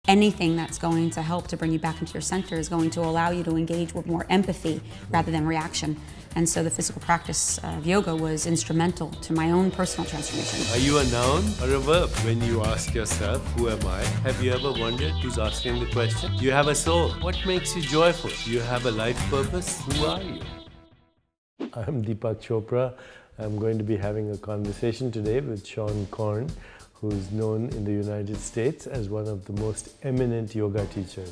anything that's going to help to bring you back into your center is going to allow you to engage with more empathy rather than reaction. And so the physical practice of yoga was instrumental to my own personal transformation. Are you a noun or a verb? When you ask yourself, who am I? Have you ever wondered who's asking the question? You have a soul. What makes you joyful? You have a life purpose? Who are you? I'm Deepak Chopra. I'm going to be having a conversation today with Seane, who's known in the United States as one of the most eminent yoga teachers.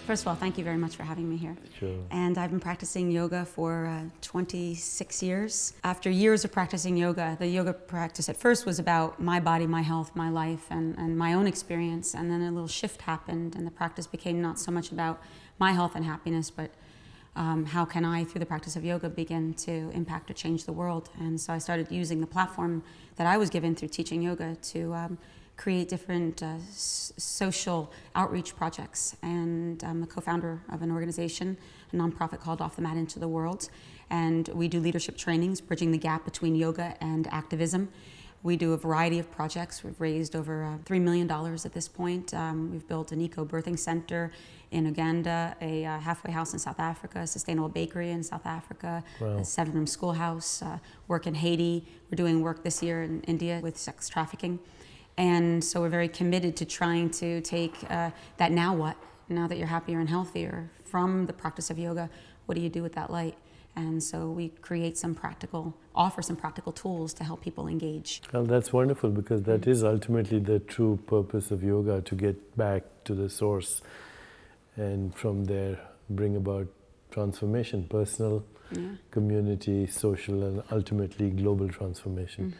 First of all, thank you very much for having me here. Sure. And I've been practicing yoga for 26 years. After years of practicing yoga, the yoga practice at first was about my body, my health, my life, and my own experience. And then a little shift happened, and the practice became not so much about my health and happiness, but how can I, through the practice of yoga, begin to impact or change the world. And so I started using the platform that I was given through teaching yoga to create different social outreach projects. And I'm the co-founder of an organization, a nonprofit called Off the Mat Into the World. And we do leadership trainings, bridging the gap between yoga and activism. We do a variety of projects. We've raised over $3 million at this point. We've built an eco-birthing center in Uganda, a halfway house in South Africa, a sustainable bakery in South Africa, wow, a 7-room schoolhouse, work in Haiti. We're doing work this year in India with sex trafficking. And so we're very committed to trying to take that now what, now that you're happier and healthier, from the practice of yoga, what do you do with that light? And so we create offer some practical tools to help people engage. Well, that's wonderful, because that is ultimately the true purpose of yoga, to get back to the source and from there bring about transformation, personal, community, social, and ultimately global transformation.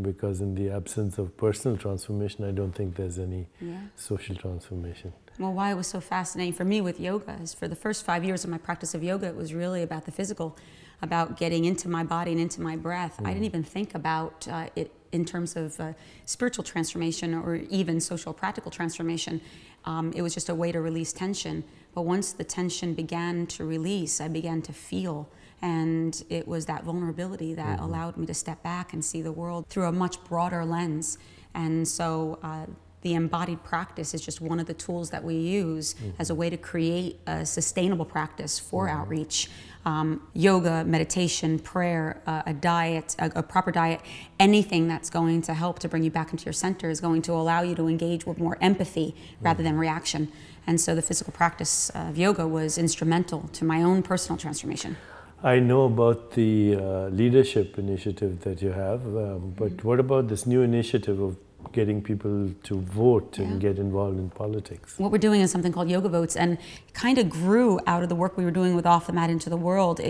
Because in the absence of personal transformation, I don't think there's any social transformation. Well, why it was so fascinating for me with yoga is for the first 5 years of my practice of yoga, it was really about the physical, about getting into my body and into my breath. I didn't even think about it in terms of spiritual transformation or even social practical transformation. It was just a way to release tension. But once the tension began to release, I began to feel. And it was that vulnerability that allowed me to step back and see the world through a much broader lens. And so the embodied practice is just one of the tools that we use as a way to create a sustainable practice for outreach. Yoga, meditation, prayer, a diet, a proper diet, anything that's going to help to bring you back into your center is going to allow you to engage with more empathy rather than reaction. And so the physical practice of yoga was instrumental to my own personal transformation. I know about the leadership initiative that you have, but what about this new initiative of getting people to vote and get involved in politics? What we're doing is something called Yoga Votes, and it kind of grew out of the work we were doing with Off the Mat Into the World.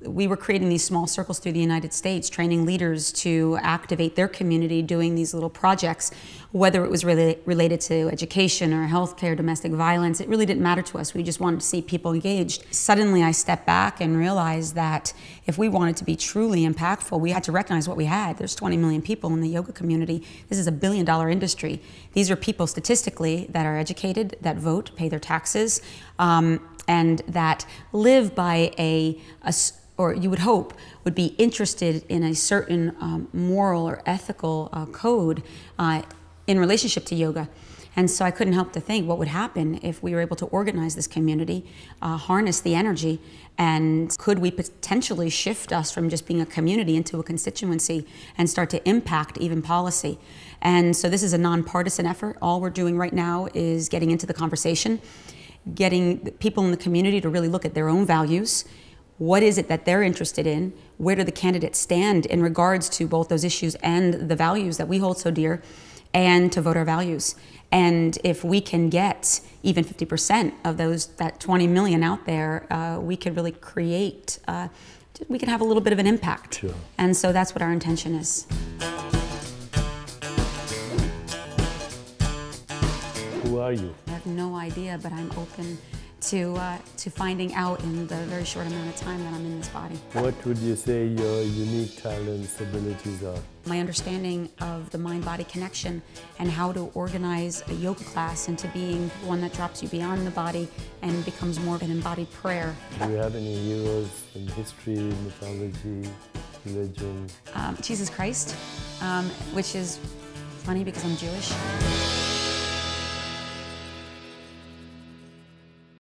We were creating these small circles through the United States, training leaders to activate their community, doing these little projects, whether it was related to education or healthcare, domestic violence. It really didn't matter to us. We just wanted to see people engaged. Suddenly I stepped back and realized that if we wanted to be truly impactful, we had to recognize what we had. There's 20 million people in the yoga community. This is a billion-dollar industry. These are people statistically that are educated, that vote, pay their taxes, and that live by or you would hope, would be interested in a certain moral or ethical code in relationship to yoga. And so I couldn't help to think what would happen if we were able to organize this community, harness the energy, and could we potentially shift us from just being a community into a constituency and start to impact even policy. And so this is a nonpartisan effort. All we're doing right now is getting into the conversation, getting people in the community to really look at their own values. What is it that they're interested in? Where do the candidates stand in regards to both those issues and the values that we hold so dear, and to vote our values? And if we can get even 50% of that 20 million out there, we could really create, we can have a little bit of an impact. Sure. And so that's what our intention is. Who are you? I have no idea, but I'm open to finding out in the very short amount of time that I'm in this body. What would you say your unique talents, abilities are? My understanding of the mind-body connection and how to organize a yoga class into being one that drops you beyond the body and becomes more of an embodied prayer. Do you have any heroes in history, mythology, religion? Jesus Christ, which is funny because I'm Jewish.